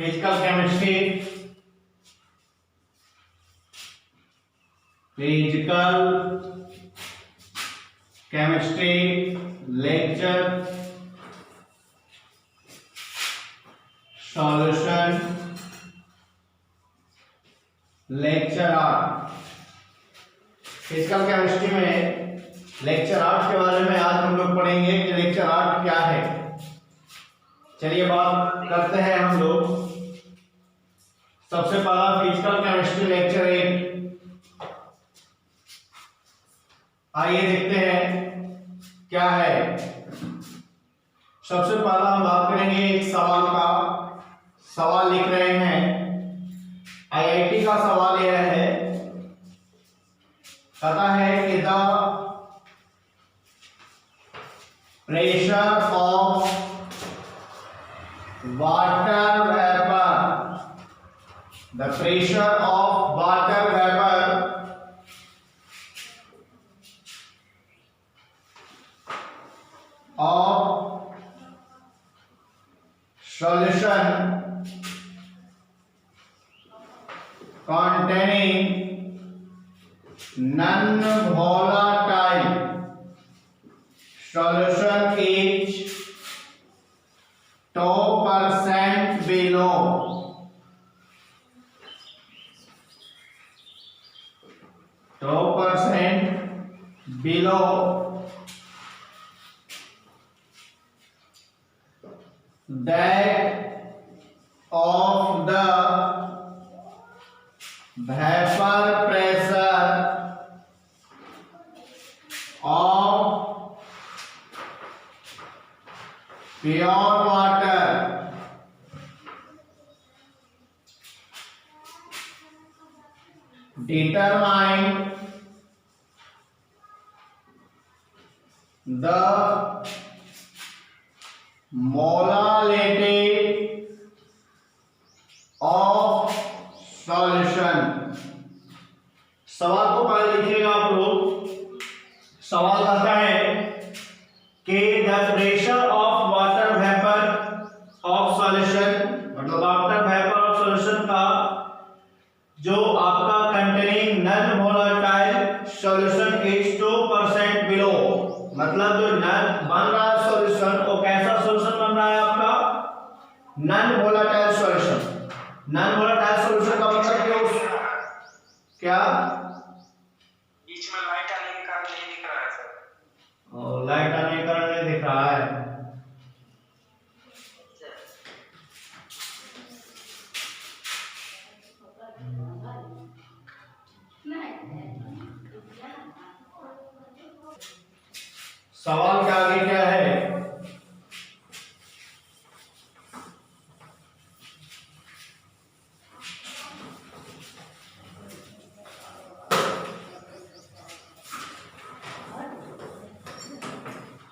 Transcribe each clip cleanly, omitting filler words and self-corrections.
Physical chemistry lecture solution lecture 8। Physical chemistry में lecture 8 के बारे में आज हम लोग पढ़ेंगे कि लेक्चर 8 क्या है। चलिए बात करते हैं हम लोग। सबसे पहला फिजिकल केमिस्ट्री लेक्चर 8। आइए देखते हैं क्या है। सबसे पहला हम बात करेंगे एक सवाल का। सवाल लिख रहे हैं, आईआईटी का सवाल यह है, कहता है कि the pressure of water vapour, the pressure of water vapour of solution containing non-volatile solution is 2% below 2% below that of the vapor pressure of pure water determine the molality of solution। सवाल को पहले लिखिएगा आप लोग। सवाल आता है कि the pressure of water vapour of solution, मतलब वाटर वेपर ऑफ सॉल्यूशन का जो आपका containing non volatile solution is 2% below, मतलब जो नॉन बन रहा है सॉल्यूशन वो कैसा सॉल्यूशन बन रहा है आपका? Non volatile solution. Non volatile solution का मतलब क्या? बीच में लाइट आने के कारण नहीं दिख रहा है सर। और लाइट आने के कारण नहीं दिख रहा है। सवाल के आगे क्या है?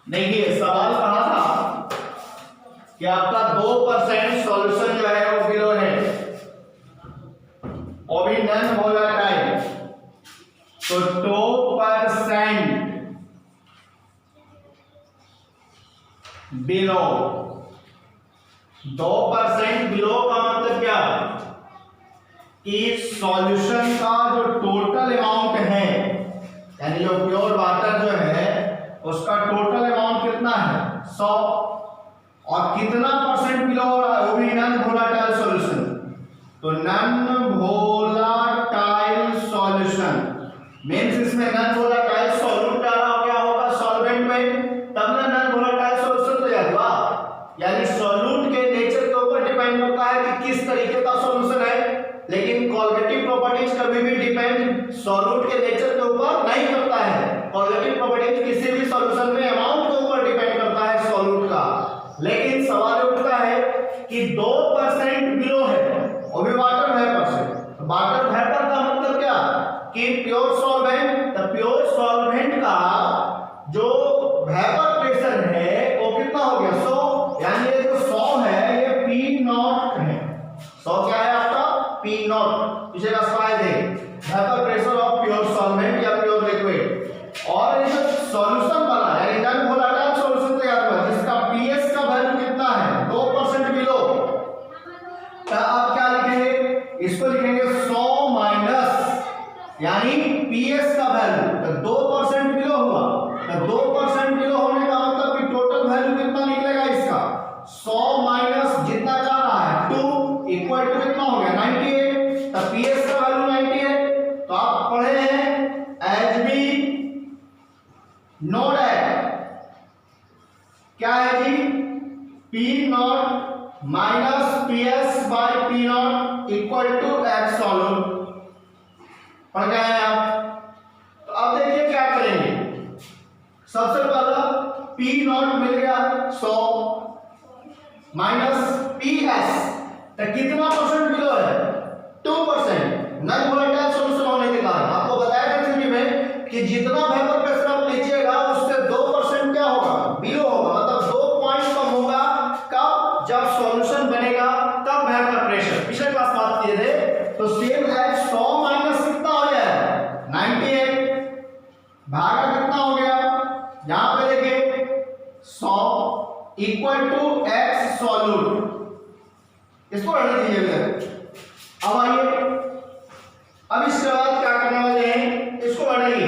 देखिए सवाल कहा था कि आपका 2% सॉल्यूशन जो है वो बिलो है, वो भी नॉन वोलेटाइल, तो 2% बिलो। 2% बिलो का मतलब क्या? कि सॉल्यूशन का जो टोटल अमाउंट है, यानी जो प्योर वाटर जो है उसका टोटल अमाउंट कितना है? 100, और कितना परसेंट बिलो हो रहा है? वो भी नॉन वोलेटाइल सॉल्यूशन। तो नॉन वोलेटाइल सॉल्यूशन मींस इसमें नॉन वोलेटाइल सॉल्यूट डाला हो गया होगा सॉल्वेंट में, तब ना नॉन वोलेटाइल सॉल्यूशन तो याद हुआ। यानी सॉल्यूट के नेचर के ऊपर डिपेंड करता है कि किस तरीके का सॉल्यूशन है, लेकिन कोलगेटिव प्रॉपर्टीज कभी भी डिपेंड सॉल्यूट के नेचर के ऊपर नहीं करता है। कोलगेटिव प्रॉपर्टीज किसी भी सॉल्यूशन में अमाउंट के ऊपर डिपेंड करता है सॉल्यूट का। लेकिन सवाल उठता है कि 2% बिलो है, वो भी वाटर वेपर से। वाटर वेपर का मतलब क्या? कि प्योर सॉल्वेंट। तो प्योर सॉल्वेंट का जो वेपर प्रेशर है वो कितना हो गया? 100। यानी ये जो 100 है ये P0 है। 100 क्या है आपका? P0। इसे का शायद है vapour pressure of pure solvent या प्योर लिक्विड। और ये जो सॉल्यूशन बना है यानी नॉन वोलेटाइल सॉल्यूशन तैयार हुआ जिसका पीएच का वैल्यू कितना है? 2% बिलो। तो अब क्या लिखेंगे, इसको लिखेंगे 100 माइनस यानी पीएस का वैल्यू, तो 2% बिलो हुआ, तो 2% बिलो होने का मतलब कि टोटल वैल्यू कितना निकलेगा इसका 100 माइनस जितना जा रहा है 2 इक्वल टू कितना हो गया 98, तो पीएस का वैल्यू 98। तो आप पढ़े हैं एच बी नोट है क्या है जी, P naught minus P S by P naught equal to absolute. पढ़ गए हैं आप। तो अब देखिए क्या करेंगे, सबसे पहला पी नॉट मिल गया 100 माइनस पी एस, तो कितना परसेंट बिलो है 2%, नॉन वोलेटाइल सॉल्यूशन होने के कारण आपको बताया था थ्योरी में कि जितना वेपर प्रेशर आप लीजिएगा उससे 2% क्या होगा बिलो होगा, मतलब 2 पॉइंट कम होगा। कब, जब सॉल्यूशन बनेगा तब वेपर प्रेशर, पिछले क्लास बात किए थे। तो सेम है 100 माइनस कितना हो जाएगा 98 भागा कितना हो गया, यहां पे देखिए 100 इक्वल टू एक्स सॉल्यूट, इसको रहने दीजिए। अब आइए, अब इसके बाद क्या करने वाले हैं, इसको बढ़ाइए,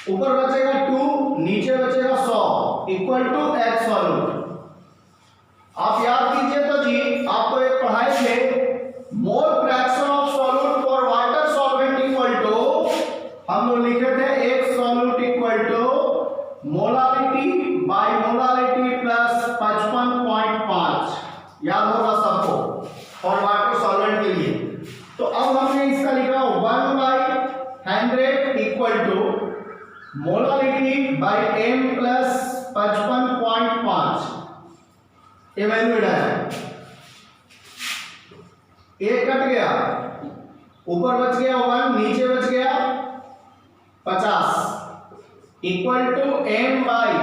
ऊपर बचेगा 2 नीचे बचेगा 100 इक्वल टू एक्स सॉल्यूट। आप याद कीजिए तो जी, आपको एक पढ़ाई थे mole fraction of solute for water solvent equal to, हम लोग लिखे थे एक solute equal to molarity by molarity plus 55.5, याद होगा सबको और वाटर सॉल्वेंट के लिए। तो अब हमने इसका लिखा 1/100 equal to molarity by m plus 55.5, ये वैल्यू है, एक कट गया, ऊपर बच गया 1 नीचे बच गया 50 equal to m by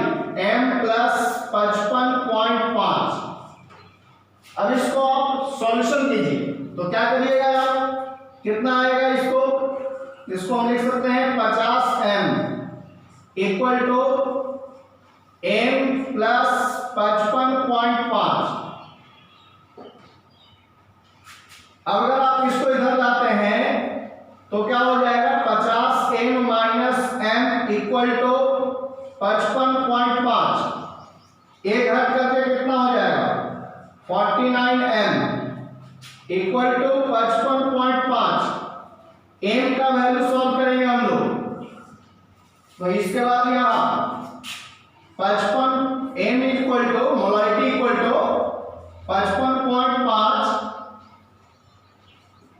m plus 55.5। अब इसको आप सॉल्यूशन कीजिए, तो क्या करिएगा आप, कितना आएगा इसको हम लिख सकते हैं 50m equal to m plus 55.5। अगर आप इसको इधर लाते हैं तो क्या हो जाएगा 50m minus m equal to 55.5, एक हट करके कितना हो जाएगा 49m इक्वल टू 55.5। m का वैल्यू सॉल्व करेंगे हम लोग, तो इसके बाद यहां 55 m equal to molarity equal to 55.5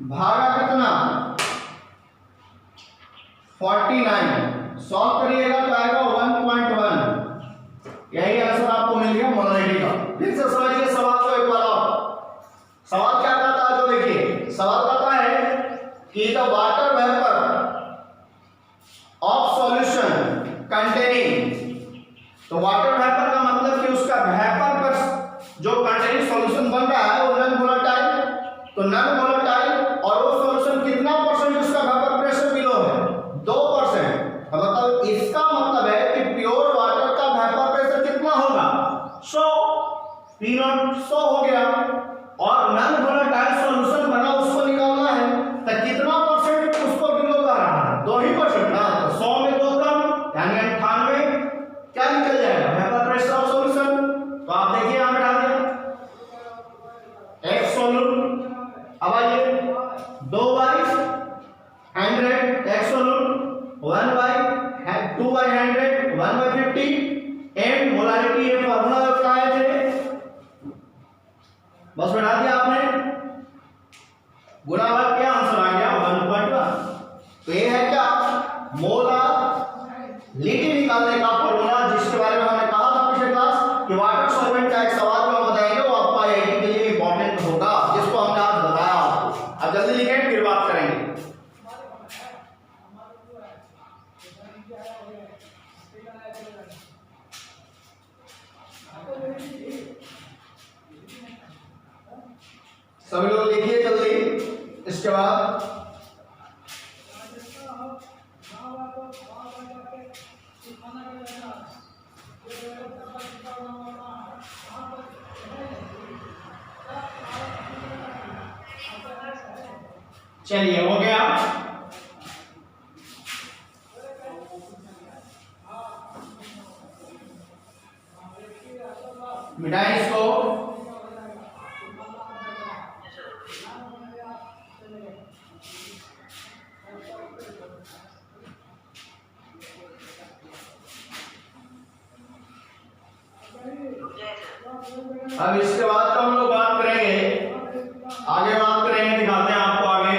भागा कितना 49, सॉल्व करिएगा तो आएगा 1.1, यही आंसर आपको मिल गया मोलारिटी का। फिर से समझिए सवाल को एक बार और, सवाल क्या कहता है, तो देखिए सवाल कहता है कि the water vapour of solution containing, तो वाटर वेपर का मतलब कि उसका वेपर पर जो कंटेनिंग सॉल्यूशन बन रहा है वो नॉन वोलेटाइल, तो नॉन वोलेटाइल और वो सॉल्यूशन कितना परसेंट उसका वेपर प्रेशर बिलो है 2%, मतलब इसका मतलब है कि प्योर वाटर का वेपर प्रेशर कितना होगा 100, पी नॉट 100 हो गया, और नॉन वोलेटाइल सॉल्यूशन बना उसको निकालना है, तो कितना परसेंट उसको बिलो कर रहा है 2% ना, तो 100 में 2 कम यानी 98 क्या निकल जाएगा वेपर प्रेशर ऑफ सॉल्यूशन। तो आप देखिए यहां पे डाल दिया x सॉल्यूट, अब आइए 2/100 x सॉल्यूट 2/100 1/50 m मोलारिटी, ये फार्मूला बताए थे, बस बढ़ा दिया आपने, गुणा भाग क्या आंसर आ गया 1.1। तो ये है क्या मोलारिटी निकालने का फार्मूला, जिसके बारे में हमने कहा था पिछले क्लास कि वाटर सॉल्वेंट का एक सवाल जो हम बताएंगे वो आपका आईआईटी के लिए इंपॉर्टेंट होगा, जिसको हमने आज बताया आपको। अब जल्दी लिखें फिर बात करेंगे। सभी लोग लिखिए जल्दी, इसके बाद चलिए हो गया। मिटाएं इसको। अब इसके बाद तो हम लोग बात करेंगे, आगे बात करेंगे, दिखाते हैं आपको आगे।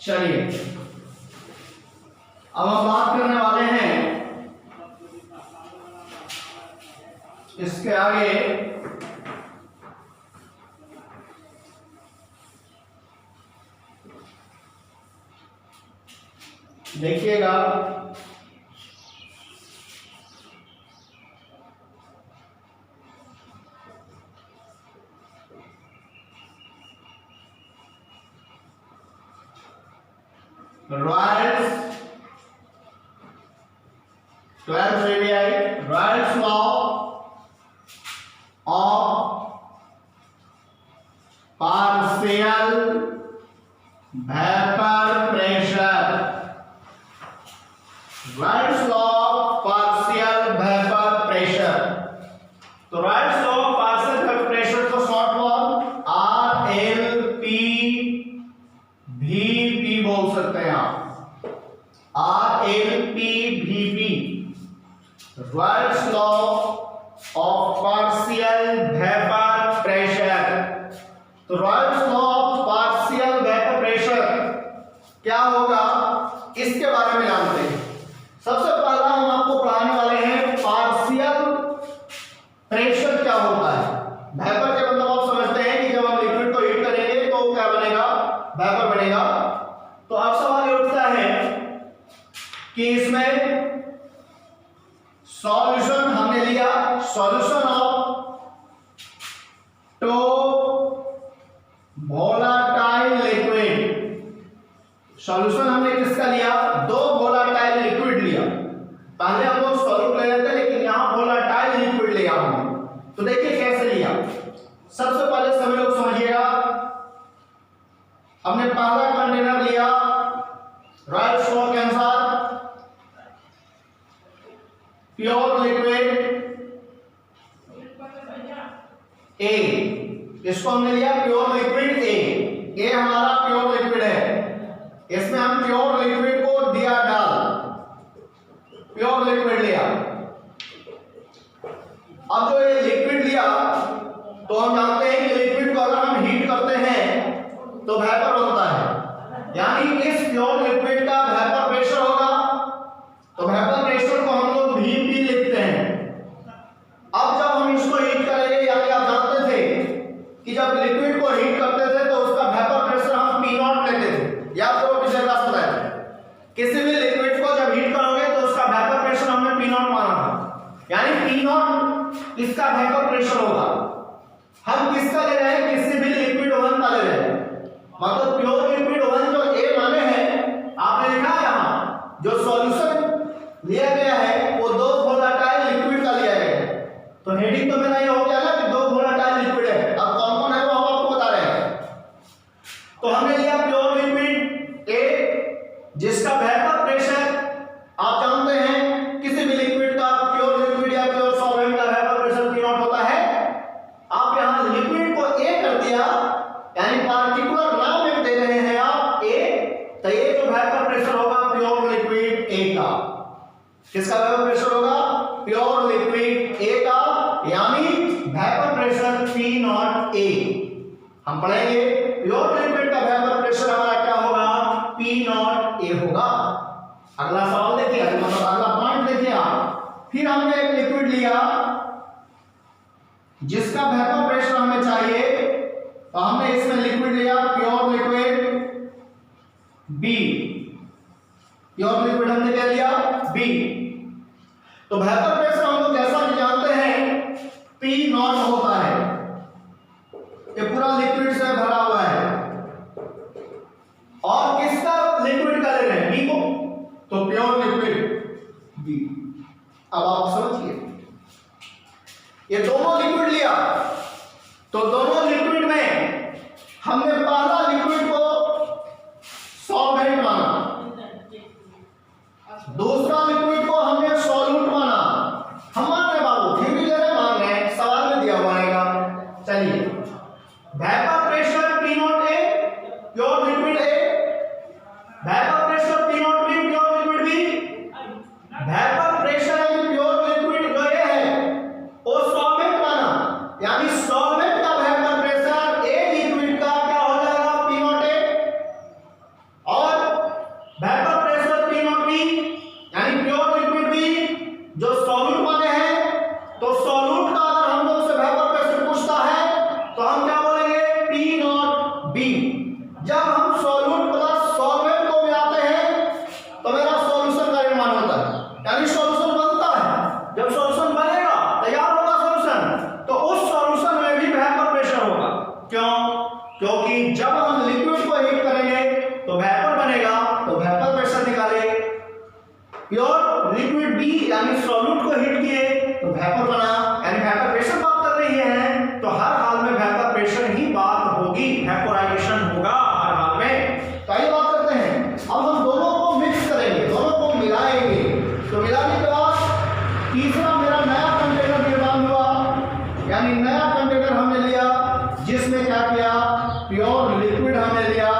चलिए अब हम बात करने वाले हैं इसके आगे। देखिएगा, Raoult's 12th ABI Raoult's law of partial vapour pressure. Raoult's law of partial vapour pressure. तो Raoult's law of partial vapour pressure को शॉर्ट फॉर्म RLPVP बोल सकते हैं आप। RLPVP, Raoult's law of partial vapour pressure. तो Raoult's law of partial vapour pressure क्या होगा, इसके बारे में जानते हैं। सबसे पहला हम आपको पढ़ाने वाले हैं पार्शियल प्रेशर क्या होता है। वेपर के मतलब आप समझते हैं कि जब हम लिक्विड को हीट करेंगे तो क्या बनेगा, वेपर बनेगा। तो अब सवाल ये उठता है कि इसमें सॉल्यूशन हमने लिया, solution of two volatile liquid. Solution हमने किसका लिया, दो वोलाटाइल लिक्विड लिया। पहले हम लोग सॉल्यूट ले लेते, लेकिन यहां वोलाटाइल लिक्विड लिया हमने। तो देखिए कैसे लिया। सबसे पहले सभी लोग समझिएगा, हमने पहला कंटेनर लिया रॉयल्स लॉ के अनुसार प्योर लिक्विड ए। इसको हमने लिया प्योर लिक्विड ए हमारा प्योर लिक्विड है। इसमें हम प्योर लिक्विड को दिया डाल, प्योर लिक्विड लिया। अब जो ये लिक्विड लिया, तो हम जानते हैं कि लिक्विड को अगर हम हीट करते हैं तो वेपर बनता है, यानी इस प्योर लिक्विड का वेपर प्रेशर होगा। तो वेपर प्रेशर को हम लोग VP लिखते हैं। अब जब हम इसको हीट करेंगे, यानी आप जानते थे कि जब लिक्विड को हीट करते थे तो उसका वेपर प्रेशर हम P0 लेते थे, या तो पिछले क्लास बताया था। किसी भी लिक्विड को जब हीट करोगे तो उसका वेपर प्रेशर हमने P0 माना था, यानी P0 इसका वेपर प्रेशर होगा। हम किसका ले रहे हैं, किसी भी लिक्विड ओवन का ले रहे हैं। मतलब प्योर लिक्विड ओवन जो ए माने हैं, आपने लिखा है यहां जो सॉल्यूशन लिया गया है वो दो वोलाटाइल लिक्विड का लिया गया है। तो हेडिंग तो मेरा ये हो गया ना कि दो वोलाटाइल लिक्विड है। अब कौन कौन है वो हम आपको बता रहे हैं। तो हमने लिया प्योर लिक्विड ए, जिसका वेपर प्रेशर आप जानते हैं किसी भी लिक्विड का, प्योर लिक्विड या प्योर सॉल्वेंट का वेपर प्रेशर P0 होता है। आप यहां लिक्विड को ए कर दिया, यानी पार्टिकुलर नाम एक दे रहे हैं आप ए, तो ये जो वेपर प्रेशर होगा प्योर लिक्विड ए का। किसका वेपर प्रेशर होगा, प्योर लिक्विड ए का, यानी वेपर प्रेशर P0A। हम पढ़ेंगे प्योर लिक्विड का वेपर प्रेशर हमारा क्या होगा, P0A होगा। अगला सवाल देखिए, मतलब अगला पॉइंट देखिए आप। फिर हमने एक लिक्विड लिया जिसका वेपर प्रेशर हमें चाहिए, तो हमने इसमें लिक्विड लिया pure liquid B. Pure liquid हमने क्या लिया, बी। तो वेपर प्रेशर हम लोग जैसा कि जानते हैं P0 होता है। ये पूरा लिक्विड से भरा हुआ है, और किसका लिक्विड का ले रहे हैं बी को, तो प्योर लिक्विड बी। अब आप समझिए, ये दोनों लिक्विड लिया, तो दोनों लिक्विड में हमने पहला लिक्विड को सॉल्वेंट माना, दूसरा लिक्विड को हमने सॉल्यूट माना। हम मान रहे बाबू, फिर भी ले रहे मान रहे, सवाल में दिया हुआ रहेगा। चलिए, vapour pressure P not A pure liquid A, vapour pressure P not B pure liquid B, vapour pressure and pure liquid जो ये है वो सॉल्वेंट माना, यानी सॉल्वेंट का वेपर प्रेशर ए लिक्विड का क्या हो जाएगा पी नॉट ए, और vapour pressure P not be यानी प्योर लिक्विड बी जो सॉल्यूट माने हैं, तो सॉल्यूट का अगर हम लोग से वेपर प्रेशर पूछता है तो हम क्या बोलेंगे पी नॉट बी। जब हम सॉल्यूट प्लस सॉल्वेंट को मिलाते हैं तो मेरा सॉल्यूशन का निर्माण होता है, यानी सॉल्यूशन बनता है। जब सॉल्यूशन बनेगा, तैयार होगा सॉल्यूशन, तो उस सॉल्यूशन में भी वेपर प्रेशर होगा। क्यों? क्योंकि जब हम लिक्विड को हीट करेंगे तो वेपर बनेगा, तो वेपर प्रेशर निकाले। प्योर लिक्विड बी यानी सॉल्यूट को हीट किए तो वेपर बना, यानी वेपर प्रेशर बात कर रही है, तो हर हाल में वेपर प्रेशर ही बात होगी, वेपोराइजेशन होगा हर हाल में। कई बात करते हैं। अब हम दोनों को मिक्स करेंगे, दोनों को मिलाएंगे, तो मिलाने के बाद तीसरा मेरा नया कंटेनर निर्माण हुआ, यानी नया कंटेनर हमने लिया जिसमें क्या किया, प्योर लिक्विड हमने लिया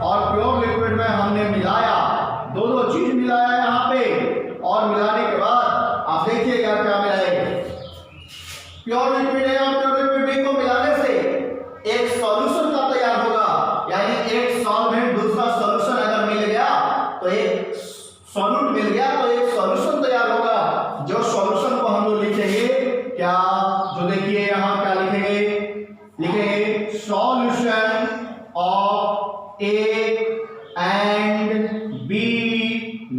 और प्योर लिक्विड में हमने मिलाया, दोनों चीज मिलाया यहाँ पे, और मिलाने के बाद आप देखिएगा क्या मिलाएंगे। प्योर लिक्विड है और प्योर लिक्विड बी को मिलाने से एक सॉल्यूशन का तैयार होगा, यानी एक सॉल्वेंट दूसरा सॉल्यूशन अगर मिल गया तो एक सॉल्यूट मिल गया तो एक सॉल्यूशन तैयार होगा। जो सॉल्यूशन को हम लोग लिखेंगे क्या, जो देखिए यहाँ क्या लिखेंगे, लिखेंगे solution of A and B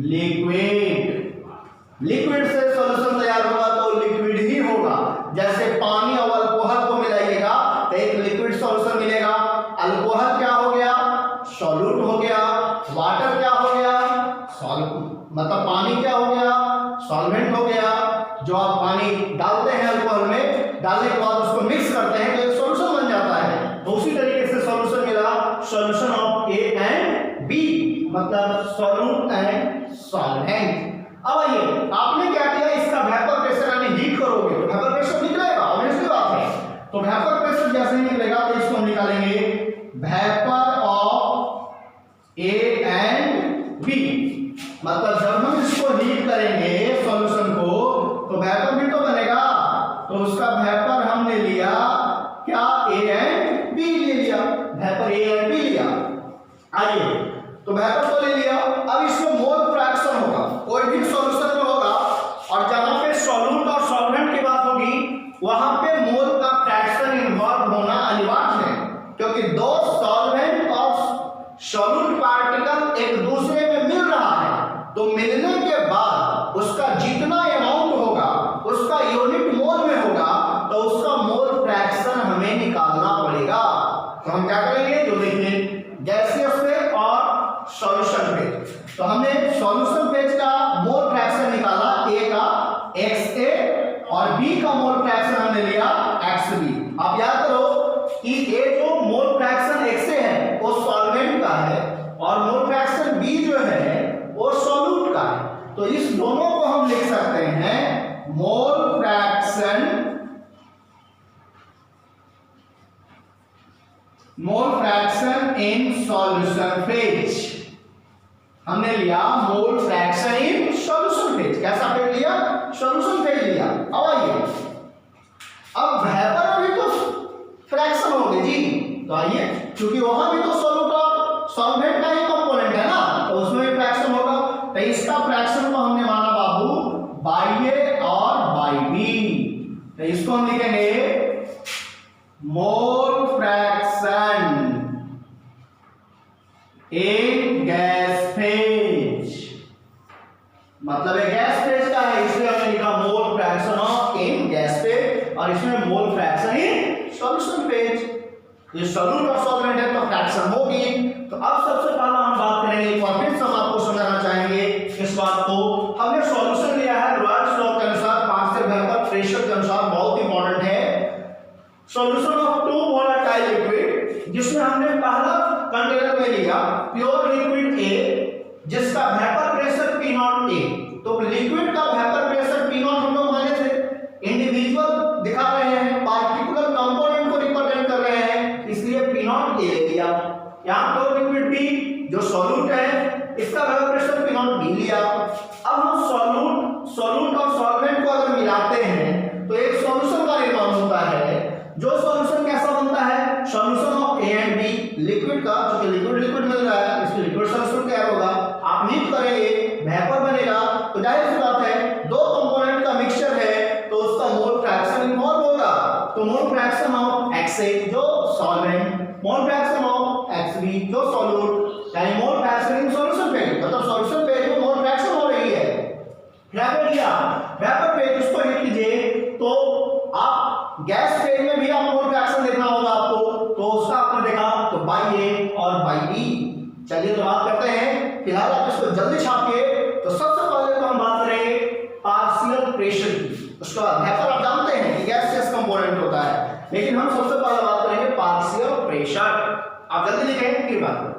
liquid. Liquid से सॉल्यूशन तैयार होगा तो लिक्विड ही होगा। जैसे पानी और अल्कोहल को मिलाइएगा तो एक लिक्विड सॉल्यूशन मिलेगा। अल्कोहल क्या हो गया, सॉल्यूट हो गया। वाटर क्या हो गया, मतलब पानी क्या हो गया, सॉल्वेंट हो गया। जो आप पानी डालते हैं अल्कोहल में, डालने के बाद उसको मिक्स करते हैं तो एक सॉल्यूशन बन जाता है। तो उसी तरीके से सॉल्यूशन मिला, solution of A and B, मतलब सॉल्यूट एंड सॉल्वेंट। अब आइए, आपने क्या किया, इसका वेपर प्रेशर यानी हीट करोगे तो वेपर प्रेशर निकलेगा, ऑब्वियसली बात है। तो वेपर प्रेशर जैसे ही निकलेगा तो इसको हम निकालेंगे vapour of A and B, मतलब जब हम इसको हीट करेंगे सॉल्यूशन को तो वेपर भी तो बनेगा, तो उसका वेपर हमने लिया क्या, ए एंड बी ले लिया, वेपर ए एंड बी लिया। आइए, तो वेपर तो ले लिया, अब इसमें मोल फ्रैक्शन होगा, कोई भी सॉल्यूशन में होगा, और जहां पे सॉल्यूट और सॉल्वेंट की बात होगी वहां पे मोल का फ्रैक्शन इन्वॉल्व होना अनिवार्य है, क्योंकि दो सॉल्वेंट और सॉल्यूट पार्टिकल एक दूसरे में मिल रहा है, तो मिलने के बाद उसका जितना अमाउंट होगा उसका यूनिट मोल में होगा, तो उसका मोल फ्रैक्शन हमें निकालना पड़ेगा। तो हम क्या करेंगे, जो देखिए गैसियस फेज और सॉल्यूशन फेज, तो हमने सॉल्यूशन फेज का मोल फ्रैक्शन निकाला, ए का XA और बी का मोल फ्रैक्शन हमने लिया XB। आप याद करो कि ए जो मोल फ्रैक्शन XA है वो सॉल्वेंट का है और मोल फ्रैक्शन बी जो है वो सॉल्यूट का है, तो इस दोनों को हम लिख सकते हैं mole fraction in solution phase. हमने लिया mole fraction in solution phase. कैसा फेज लिया, सॉल्यूशन फेज लिया। अब आइए, अब वेपर में भी तो फ्रैक्शन होंगे जी, तो आइए, क्योंकि वहां भी तो सॉल्यूट और सॉल्वेंट का ही कंपोनेंट है ना, तो उसमें भी फ्रैक्शन होगा। तो इसका फ्रैक्शन को हमने माना बाबू बाई ए और बाई बी, तो इसको हम लिखेंगे mole fraction in gas phase, मतलब एक गैस फेज का है इसलिए हमने लिखा मोल fraction of in gas phase, और इसमें mole fraction in solution phase. ये सॉल्यूट और सॉल्वेंट है तो फ्रैक्शन होगी। तो अब सबसे पहला हम बात करेंगे इंपॉर्टेंट लिया प्योर लिक्विड ए जिसका vapour pressure P not a, तो लिक्विड का वेपर प्रेशर पी नॉट हम लोग माने थे इंडिविजुअल दिखा रहे हैं, पार्टिकुलर कंपोनेंट को रिप्रेजेंट कर रहे हैं, इसलिए पी नॉट ए ले लिया। यहाँ प्योर लिक्विड पी जो सॉल्यूट है इसका vapour pressure P not be लिया। अब हम सॉल्यूट और सॉल्वेंट को अगर मिलाते हैं तो एक सॉल्यूशन का निर्माण होता है। जो सॉल्यूशन कैसा बनता है, solution of A and B, liquid का, जो लिक्विड मिल रहा है इसमें लिक्विड सॉल्यूशन क्या होगा, आप हीट करेंगे वेपर बनेगा, तो जाहिर सी बात है दो कंपोनेंट का मिक्सचर है तो उसका मोल फ्रैक्शन इन्वॉल्व होगा। तो मोल फ्रैक्शन ऑफ XA जो solvent, mole fraction of XB जो सॉल्यूट, यानी mole fraction in solution phase, मतलब सॉल्यूशन फेज में मोल फ्रैक्शन हो रही है। वेपर फेज उसको हिट कीजिए तो आप गैस फेज में भी आप मोल फ्रैक्शन देखना होगा आपको, तो उसका आपने देखा तो बाई ए और बाई बी। चलिए तो बात करते हैं, फिलहाल आप इसको जल्दी छापिए। तो सबसे पहले तो हम बात करेंगे पार्शियल प्रेशर की, उसके बाद वेपर आप जानते हैं कि गैसियस कंपोनेंट होता है, लेकिन हम सबसे पहले बात करेंगे पार्शियल प्रेशर। आप जल्दी लिखें फिर बात करते हैं।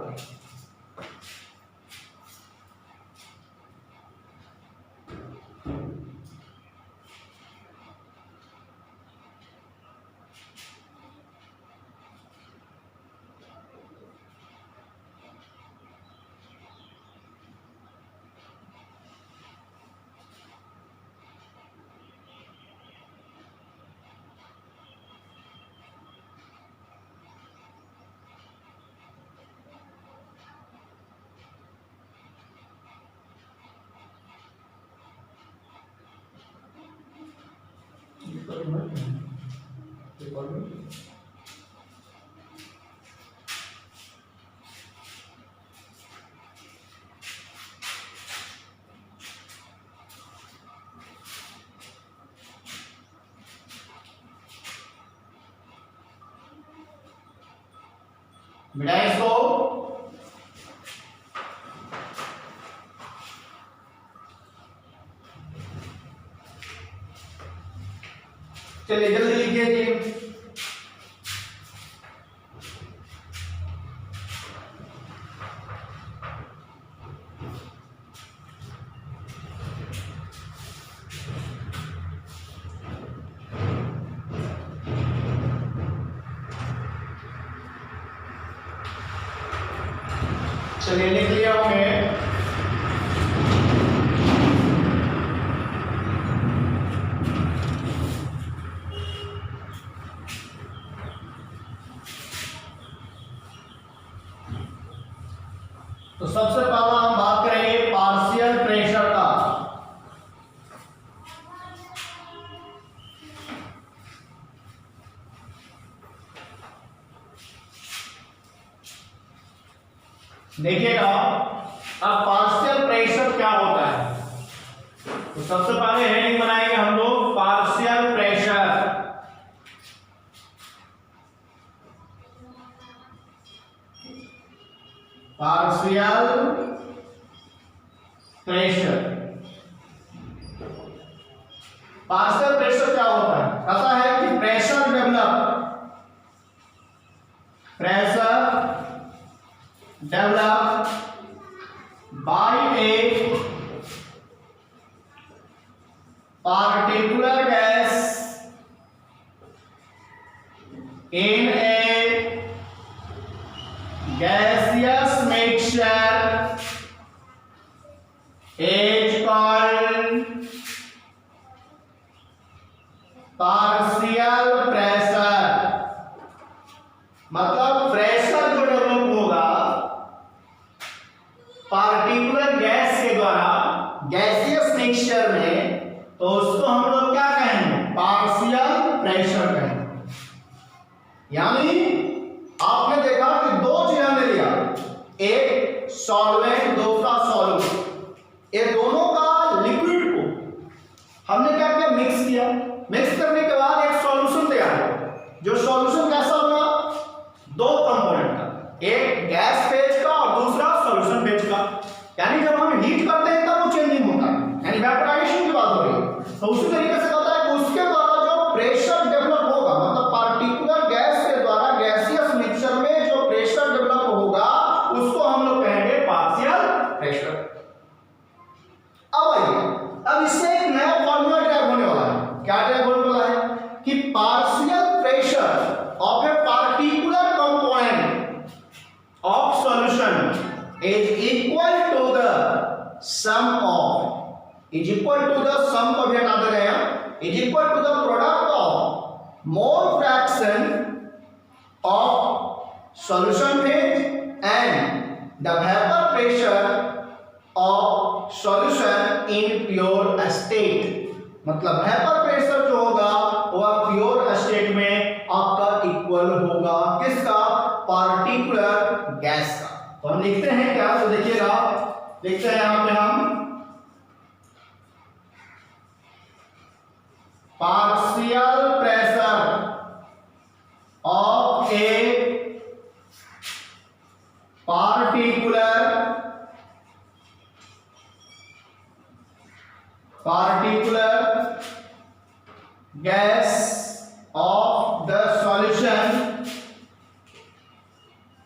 मिटाएं इसको। चलिए जल्दी लिखिए। चलिए लिख लिया होंगे। तो सबसे पहला हम बात करेंगे पार्शियल प्रेशर का। देखिएगा अब पार्शियल प्रेशर क्या होता है, तो सबसे पहले हेडिंग बनाएंगे हम लोग partial pressure. Partial pressure, partial pressure क्या होता है, कहता है कि pressure develop by A particular gas in a gaseous mixture is called partial pressure। मतलब प्रेशर जो डेवलप होगा पार्टिकुलर गैस के द्वारा गैसियस मिक्सचर में, तो उसको हम लोग क्या कहेंगे, पार्शियल प्रेशर कहेंगे। यानी आपने देखा कि दो चीज हमने लिया, एक सॉल्वेंट दूसरा सॉल्यूट, ये दोनों का लिक्विड को हमने क्या किया, मिक्स किया। मिक्स करने के बाद एक सॉल्यूशन तैयार हुआ। जो सॉल्यूशन कैसा बना, दो कंपोनेंट का, एक गैस फेज का और दूसरा सॉल्यूशन फेज का। यानी जब हम हीट करते हैं तब वो चेंजिंग होता है, यानी वेपोराइजेशन की बात हो रही है। तो उसी तरीके से कहता है कि उसके द्वारा जो प्रेशर डेवलप होगा, मतलब पार्टिकुलर गैस के द्वारा गैसियस मिक्सचर में जो प्रेशर डेवलप होगा उसको of solution is equal to the sum of is equal to the sum को भी हटा दे रहे हैं is equal to the product of mole fraction of solution phase and the vapor pressure of solution in pure state। मतलब vapour pressure जो होगा वह pure state में आपका इक्वल होगा किसका? पार्टिकुलर गैस का। तो हम लिखते हैं क्या? तो देखिएगा, लिखते हैं यहां पे हम partial pressure of A particular gas of the solution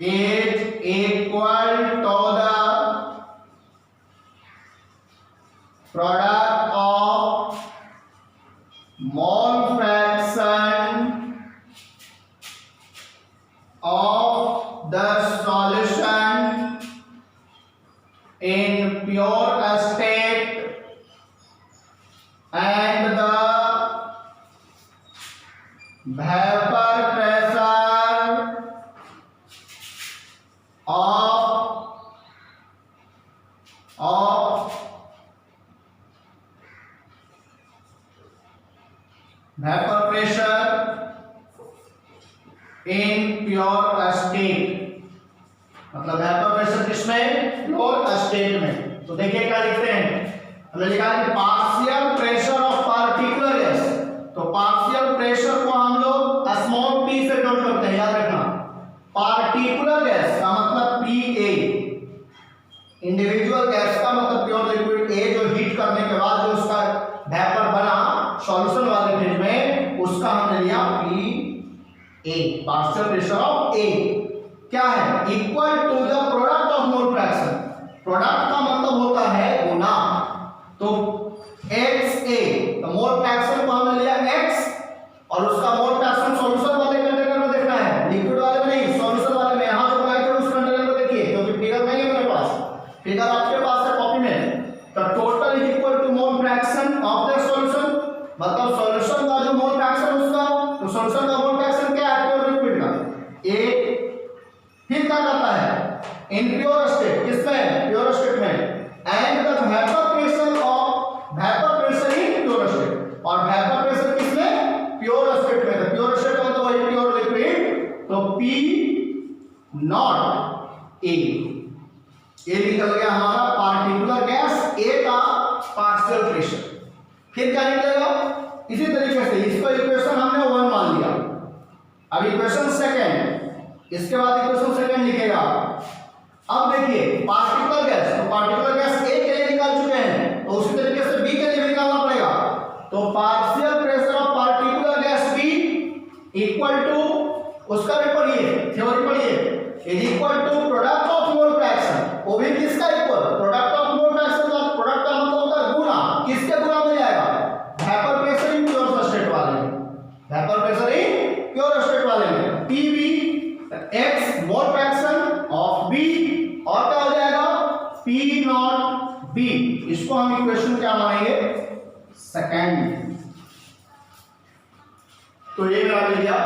is equal to the product of mole fraction of the solution in pure state and the vapor pressure of vapor pressure in pure state। मतलब vapour pressure किसमें? Pure state में। तो देखिए क्या लिखते हैं, हमने लिखा है partial pressure of particular gas. तो पार्शियल प्रेशर को हम लोग स्मॉल p से नोट करते हैं, याद रखना। पार्टिकुलर गैस का मतलब Pa, इंडिविजुअल गैस का मतलब प्योर लिक्विड A जो हीट करने के बाद जो उसका वेपर बना सॉल्यूशन वाले फेज में, उसका हमने लिया Pa, partial pressure of A क्या है? Equal to the product of mole fraction. Product का मतलब होता है गुना। तो XA, तो मोल फ्रैक्शन को हमने लिया X और उसका मोल फ्रैक्शन सॉल्यूशन वाले कंटेनर में देखना है, लिक्विड वाले में नहीं, सॉल्यूशन वाले में। यहां जो बनाए थे उस कंटेनर में देखिए, क्योंकि फिगर नहीं है मेरे पास, फिगर आपके पास है कॉपी में। तो total is equal to mole fraction of the solution, मतलब सॉल्यूशन का जो मोल फ्रैक्शन उसका, तो सॉल्यूशन का मोल फ्रैक्शन क्या है? प्योर लिक्विड का A। फिर क्या करता है? इन प्योर स्टेट, किसमें? प्योर स्टेट में। And the vapour pressure of vapour pressure in pure state, और वेपर प्रेशर किसमें? प्योर स्टेट में। तो प्योर स्टेट में तो वही प्योर लिक्विड, तो P नॉट A, ये निकल गया हमारा पार्टिकुलर गैस A का पार्शियल प्रेशर। फिर क्या निकलेगा? इसी तरीके से इसको इक्वेशन हमने 1 मान लिया। अब इक्वेशन सेकंड, इसके बाद इक्वेशन सेकंड लिखेगा। अब देखिए पार्टिकुलर गैस, तो पार्टिकुलर गैस A के लिए निकाल चुके हैं, तो उसी तरीके से B के लिए निकालना पड़ेगा। तो partial pressure of particular gas B equal to, उसका भी पढ़िए, थ्योरी पढ़िए, is equal to product of mole fraction. वो भी किसका इक्वल? प्रोडक्ट ऑफ मोल फ्रैक्शन का प्रोडक्ट का मतलब होता है गुना। किसके गुना में जाएगा? Vapour pressure in pure state वाले में, vapour pressure in pure state वाले में। PV X mole fraction of B, और क्या हो जाएगा? P not B। इसको हम इक्वेशन क्या मानेंगे? सेकंड। तो ये मेरा मिल गया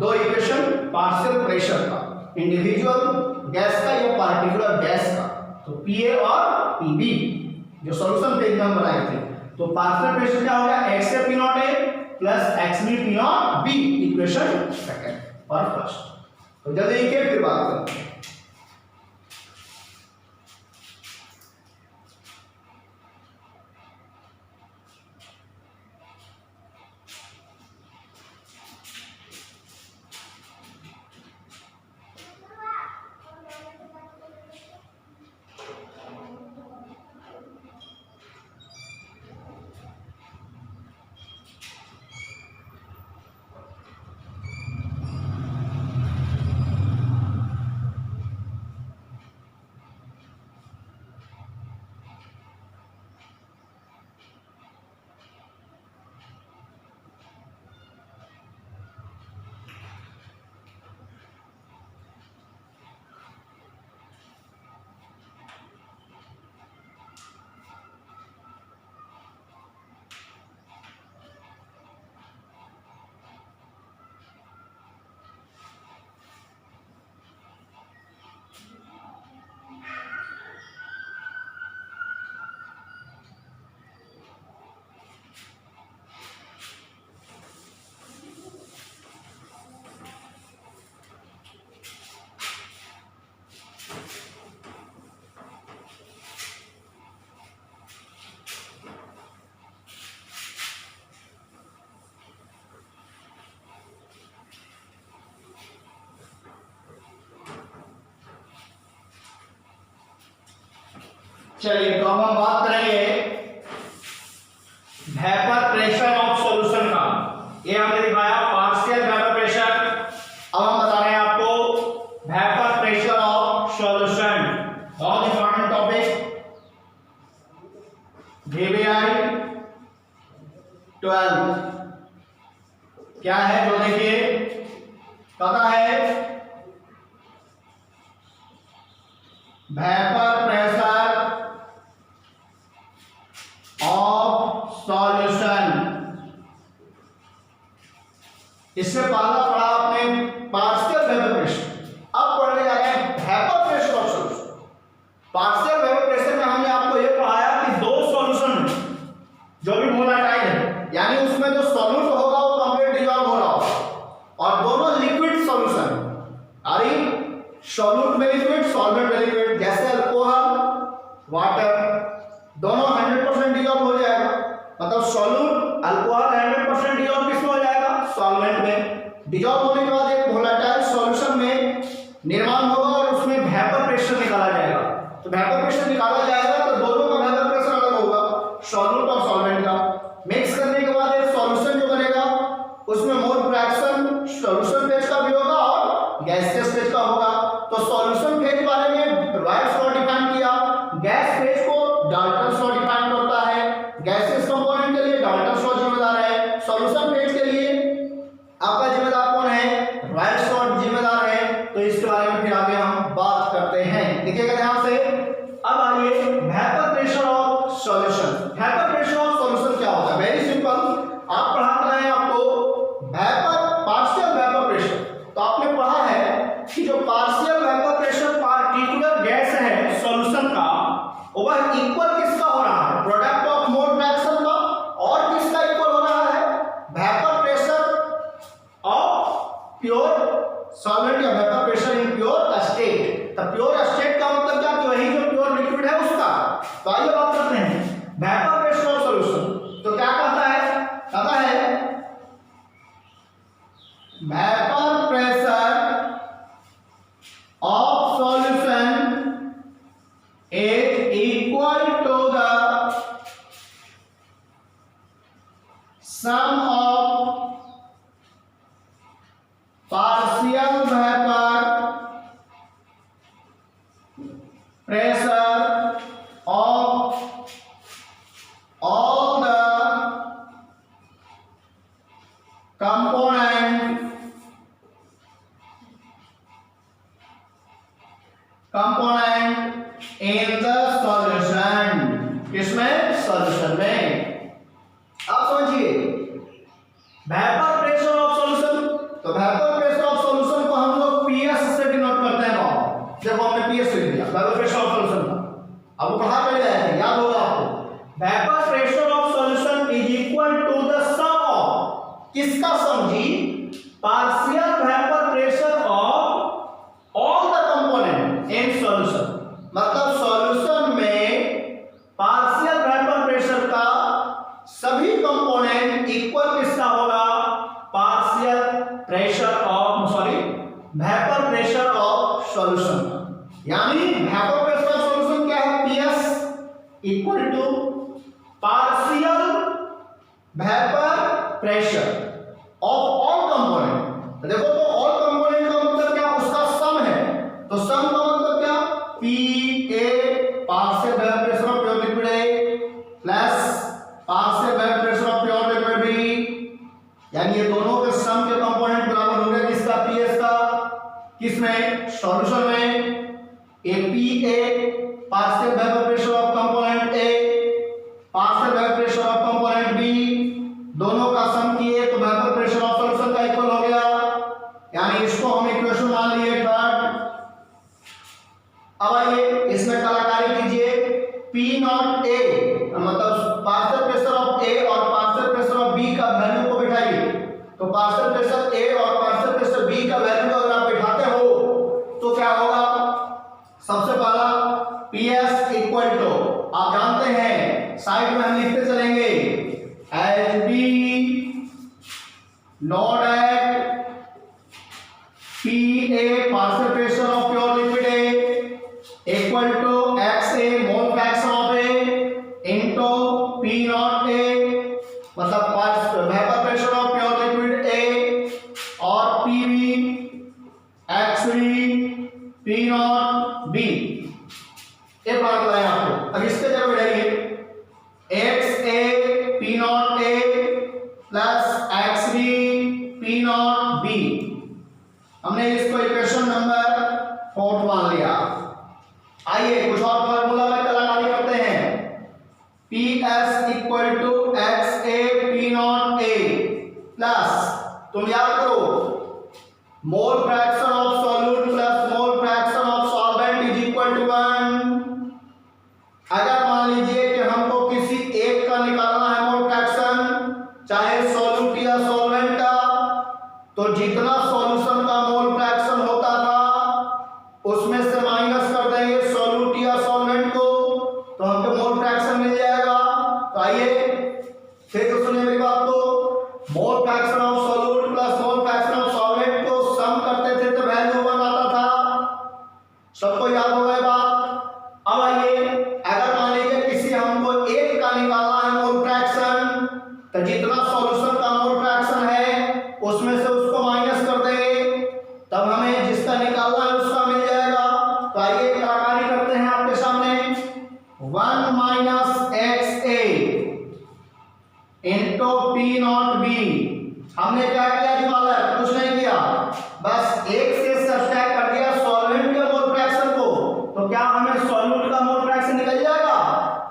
दो इक्वेशन पार्शियल प्रेशर का, इंडिविजुअल गैस का या पार्टिकुलर गैस का। तो PA और PB जो सॉल्यूशन पेज में हम बनाए थे। तो पार्शियल प्रेशर क्या होगा? X से P not A plus XB P not B, equation second और फर्स्ट। तो जल्दी लिखिए, फिर बात करते हैं। चलिए तो अब हम बात करेंगे वेपर प्रेशर ऑफ सॉल्यूशन का। ये हमने दिखाया पार्शियल वेपर प्रेशर। अब हम बता रहे हैं आपको वेपर प्रेशर ऑफ सॉल्यूशन। बहुत इंपॉर्टेंट टॉपिक, VBI 12 क्या है जो देखिए पता है, वेपर प्रेशर ऑफ सॉल्यूशन। इससे पहला पढ़ा आपने पार्शियल वेपर प्रेशर, अब पढ़ने जा रहे हैं vapour pressure of solution. Partial vapour pressure में हमने आपको यह पढ़ाया कि दो सॉल्यूशन जो भी वोलेटाइल है, यानी उसमें जो सॉल्यूट होगा वो कंप्लीट डिसॉल्व हो रहा होगा, और दोनों लिक्विड सॉल्यूशन, अरे सॉल्यूट में लिक्विड, सॉल्वेंट में लिक्विड, जैसे अल्कोहल, वाटर, दोनों 100% डिसॉल्व हो जाएगा। मतलब सॉल्यूट अल्कोहल 100% डिसॉल्व किसमें हो जाएगा, सॉल्वेंट में। डिसॉल्व होने के बाद एक वोलेटाइल सॉल्यूशन में निर्माण होगा और उसमें वेपर प्रेशर निकाला जाएगा। तो वेपर प्रेशर निकाला जाएगा तो दोनों का वेपर प्रेशर अलग होगा, सॉल्यूट और सॉल्वेंट का। मिक्स करने के बाद एक सॉल्यूशन जो बनेगा उसमें मोल फ्रैक्शन सॉल्यूशन फेज का भी होगा और गैसियस फेज का होगा। तो सॉल्यूशन फेज बारे में राइट्स लॉ डिफाइन किया, गैस फेज को डाल्टन लॉ डिफाइन करता है, गैसियस कंपोनेंट के लिए डाल्टन लॉ जिम्मेदार है, सॉल्यूशन फेज के लिए आपका जिम्मेदार कौन है, राइट्स लॉ जिम्मेदार है। तो इसके बारे में फिर आगे हम बात करते हैं, देखिएगा ध्यान से। अब आइए vapour pressure of solution. Vapour pressure of solution क्या होता है, वेरी सिंपल। आप पढ़ा रहे हैं आपको वेपर पार्शियल वेपर प्रेशर। तो आपने पढ़ा है कि जो partial vapour pressure particular gas है सॉल्यूशन का, वह इक्वल किसका हो रहा है, प्रोडक्ट ऑफ मोल फ्रैक्शन का, और किसका इक्वल हो रहा है, vapour pressure of pure solvent या vapour pressure in pure state. तो प्योर स्टेट का मतलब क्या, कि वही जो प्योर लिक्विड है उसका। तो आइए बात करते हैं वेपर प्रेशर ऑफ सॉल्यूशन। तो क्या कहता है vapour pressure of solution is equal to the sum of partial vapour pressure of all the component in the solution। किसमें, सॉल्यूशन में। आप समझिए वेपर प्रेशर ऑफ सॉल्यूशन। तो वेपर प्रेशर ऑफ सॉल्यूशन को हम लोग पीएस से डिनोट करते हैं। देखो हमने पीएस लिख दिया वेपर प्रेशर ऑफ सॉल्यूशन का। अब कहां पे जाए थे, याद होगा आपको, vapour pressure of solution is equal to the sum of, किसका सम जी, partial vapour pressure of all the component in solution. मतलब सॉल्यूशन में पार्शियल वेपर प्रेशर का सभी कंपोनेंट इक्वल किसका होगा, partial pressure of vapour pressure of solution. यानी vapour pressure of solution क्या है, PS equal to partial vapour pressure of all component. देखो तो ऑल कंपोनेंट का मतलब क्या, उसका सम है। तो सम का मतलब क्या, P A partial vapour pressure of pure liquid A plus partial vapour pressure of pure liquid B, यानी ये दोनों के सम के कंपोनेंट बराबर होंगे किसका, पीएस का। किसमें, सॉल्यूशन में। A P A partial vapour pressure of component A, partial vapour pressure of component B, दोनों का सम किए तो वेपर प्रेशर ऑफ सॉल्यूशन का इक्वल हो गया। यानी इसको हम इक्वेशन मान लिए थर्ड। अब आइए इसमें कलाकारी कीजिए, पी नॉट ए मतलब पार्शियल प्रेशर ऑफ ए और पार्शियल प्रेशर ऑफ बी का वैल्यू को बिठाइए। तो पार्शियल प्रेशर ए और पार्शियल प्रेशर बी का वैल्यू अगर आप बिठाते हो तो क्या होगा, सबसे पहला पीएस इक्वल टू, आप जानते हैं साइड में हम लिखते चलेंगे H B nought at P A partial pressure of pure liquid A equal to x A mole fraction P not A, मतलब vapour pressure of pure liquid A, और PV XV P not B, ये बात बताएं आपको। अब इसके जगह बढ़ाइए, XA P not A plus XV P not B, हमने इसको इक्वेशन नंबर 4 मान लिया। आइए कुछ और फार्मूला में कलाकारी करते हैं। PS equal to XA P not A plus, तुम याद करो, mole fraction of solute plus mole fraction of solvent is equal to 1। अगर मान लीजिए कि हमको किसी एक का निकालना है मोल फ्रैक्शन, चाहे सॉल्यूट या सॉल्वेंट का, तो जितना सॉल्यूशन का मोल फ्रैक्शन होता था उसमें से माइनस कर देंगे सॉल्यूट या सॉल्वेंट को, तो हमको मोल फ्रैक्शन मिल जाएगा। तो आइए फिर तो सुनिए मेरी बात को, मोल fraction of solute plus mole fraction of solvent को सम करते थे तो वैल्यू 1 आता था, सबको याद होगा ये बात। अब आइए, अगर मान लीजिए किसी हमको एक का निकालना है मोल फ्रैक्शन, तो जितना सॉल्यूशन का मोल फ्रैक्शन है उसमें से उसको माइनस कर देंगे, तब हमें जिसका निकालना है उसका मिल जाएगा। तो आइए कलाकारी करते हैं आपके सामने। 1 minus XA into P not B, हमने क्या किया जी बालक? कुछ नहीं किया, बस एक से सब्सट्रैक्ट कर दिया सॉल्वेंट के मोल फ्रैक्शन को, तो क्या हमें सॉल्यूट का मोल फ्रैक्शन निकल जाएगा।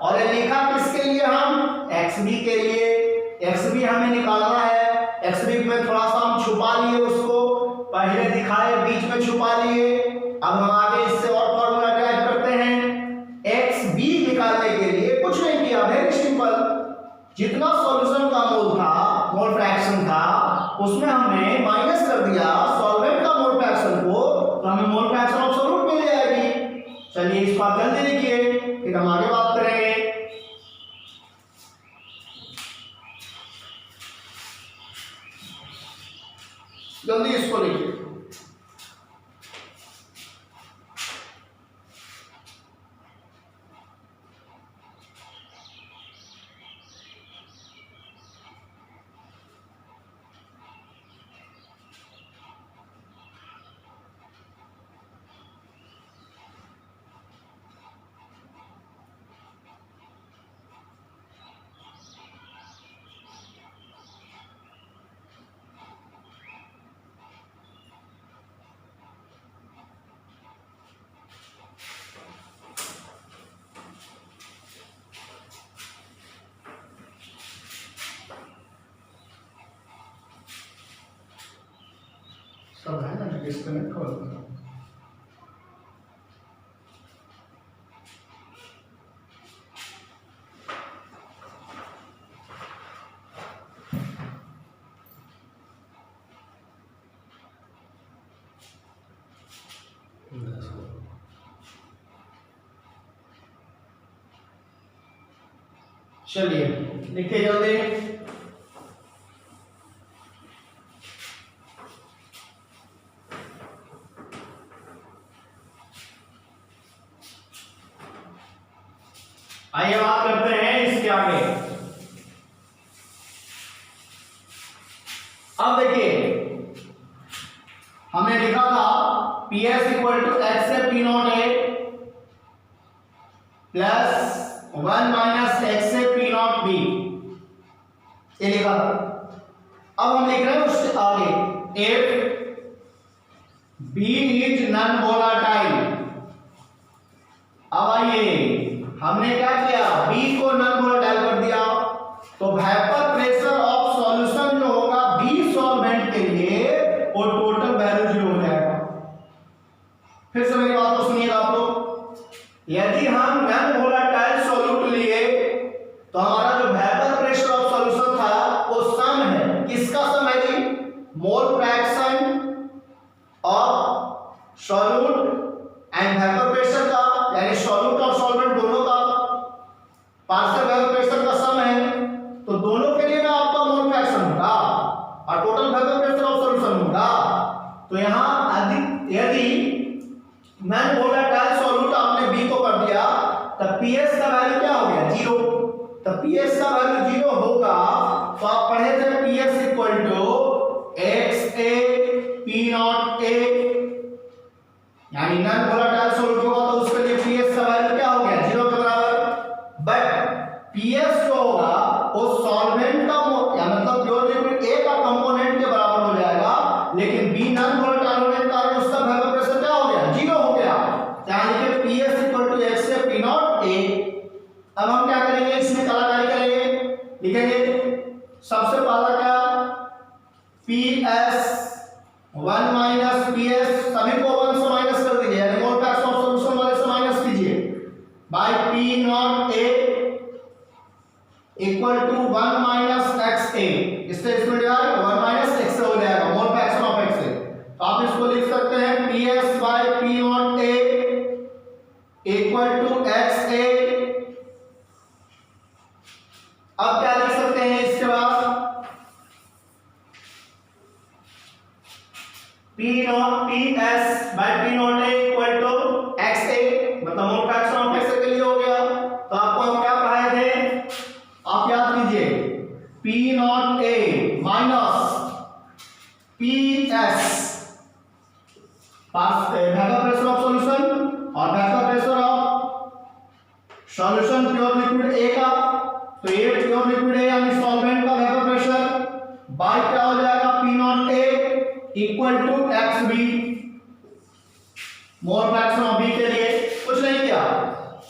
और ये लिखा किसके लिए? हम XB के लिए। XB हमें निकालना है, XB में थोड़ा सा हम छुपा लिए, उसको पहले दिखाए बीच में छुपा लिए। अब हम आगे इससे और फॉर्मूला ड्राइव करते हैं। XB निकालने के लिए कुछ नहीं किया, वेरी सिंपल, जितना सॉल्यूशन का मोल था, मोल फ्रैक्शन था, उसमें हमने माइनस कर दिया सॉल्वेंट का मोल फ्रैक्शन को, तो हमें मोल फ्रैक्शन ऑफ सॉल्यूट मिल जाएगी। चलिए इस बात जल्दी लिखिए, फिर हम आगे बात करेंगे। जल्दी इसको लिखिए। सब है ना, डिस्कनेक्ट हो गया। चलिए लिखिए जल्दी। आइए बात करते हैं इसके आगे। अब देखिए, हमने लिखा था PS इक्वल टू X से P not A plus 1 minus X से P नॉट B, ये लिखा था। अब हम लिख रहे हैं उससे आगे, if B is non volatile. अब आइए, हमने क्या किया, B को नॉन वोलेटाइल कर दिया, तो वेपर प्रेशर ऑफ सॉल्यूशन जो होगा B सॉल्वेंट के लिए, वो टोटल वैल्यू 0 हो जाएगा। फिर से मेरी बात को सुनिएगा आप लोग, यदि हम नॉन वोलेटाइल सॉल्यूट लिए तो हमारा जो वेपर प्रेशर ऑफ सॉल्यूशन था वो सम है, किसका सम है जी? Mole fraction of solute and vapour pressure का, यानी सॉल्यूट और सॉल्वेंट दोनों का पार्शियल वेपर प्रेशर का सम है, तो दोनों के लिए ना आपका मोल फ्रैक्शन होगा और total vapour pressure of solution होगा। तो यहां अधिक, यदि नॉन वोलेटाइल सॉल्यूट आपने B को कर दिया, तब PS का वैल्यू क्या हो गया? 0। तो पीएस का वैल्यू 0 होगा। तो आप पढ़े थे PS equal to x A P not A, यानी नॉन वोलेटाइल सॉल्यूट होगा तो उसके लिए पीएस का वैल्यू क्या हो गया 0 के बराबर। बट पीएस जो होगा वो सॉल्वेंट का या मतलब प्योर लिक्विड ए का कंपोनेंट के बराबर हो जाएगा, लेकिन बी नॉन वोलेटाइल होने के कारण उसका वेपर प्रेशर क्या हो गया 0 हो गया। यानी कि PS equal to x A P not A. अब हम क्या करेंगे, इसमें कलाकारी करेंगे, लिखेंगे सबसे पहला क्या पीएस 1 माइनस पीएस, सभी को 1 से माइनस कर दीजिए, यानी मोल फ्रैक्शन ऑफ सॉल्यूशन वाले से माइनस कीजिए, by P not A equal to 1 minus x A. इससे इसमें डिवाइड 1 माइनस एक्स हो जाएगा, mole fraction of x A. तो आप इसको लिख सकते हैं PS by P not A equal to x A. अब क्या लिख सकते हैं इसके बाद P naught PS by P not A equal to XA, मतलब मोल फ्रैक्शन ऑफ XA के लिए हो गया। तो आपको हम क्या पढ़ाए थे, आप याद कीजिए P not A minus PS पास वेपर प्रेशर ऑफ सॉल्यूशन और vapour pressure of solution pure liquid A का। तो ये प्योर लिक्विड है यानी सॉल्वेंट का वेपर प्रेशर बाय क्या हो जाएगा P not A equal to X B, mole fraction of B के लिए कुछ नहीं किया,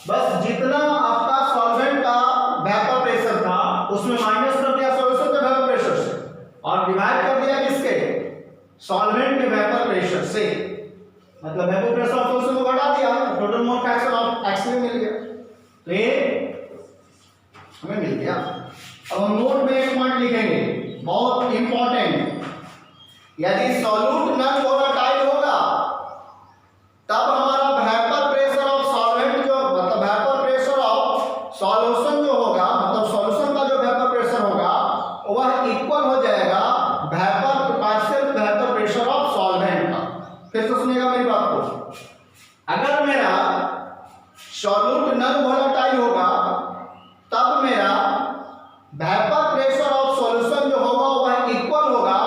बस जितना आपका सॉल्वेंट का वेपर प्रेशर था उसमें माइनस कर दिया सॉल्यूशन के वेपर प्रेशर से और डिवाइड कर दिया किसके सॉल्वेंट के वेपर प्रेशर से, मतलब वेपर प्रेशर ऑफ सॉल्यूशन को बढ़ा दिया, total mole fraction of x B मिल गया। तो ये हमें मिल गया। अब हम नोट में एक पॉइंट लिखेंगे बहुत इंपॉर्टेंट, यदि सॉल्यूट नॉन वोलेटाइल होगा तब हमारा वेपर प्रेशर ऑफ सॉल्वेंट जो मतलब वेपर प्रेशर ऑफ सॉल्यूशन जो होगा, मतलब सॉल्यूशन का जो वेपर प्रेशर होगा वह इक्वल हो जाएगा vapour partial vapour pressure of solvent का। फिर से सुनिएगा मेरी बात को, अगर मेरा सॉल्यूट नॉन वोलेटाइल होगा तब मेरा वेपर प्रेशर ऑफ सॉल्यूशन जो होगा वह इक्वल होगा